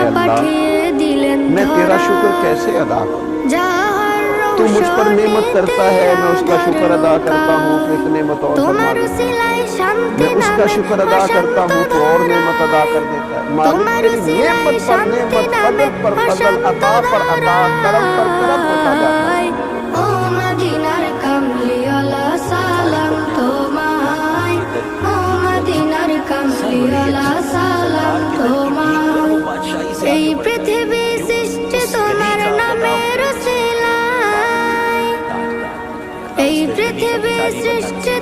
अल्लाह मैं तेरा शुक्र कैसे अदा करूं। तू मुझ पर नेमत करता है, मैं उसका शुक्र अदा करता हूँ, तो एक नेमत और फरमा देता है। मैं उसका शुक्र अदा करता हूँ तो और नेमत अदा कर देता है। मालिक तेरी नेमत पर नेमत, फजल पर फजल, अता पर अता, करम पर करम होता जाता है। এই পৃথিবী সৃষ্টি তোমার নামের উসিলায়, এই পৃথিবী সৃষ্টি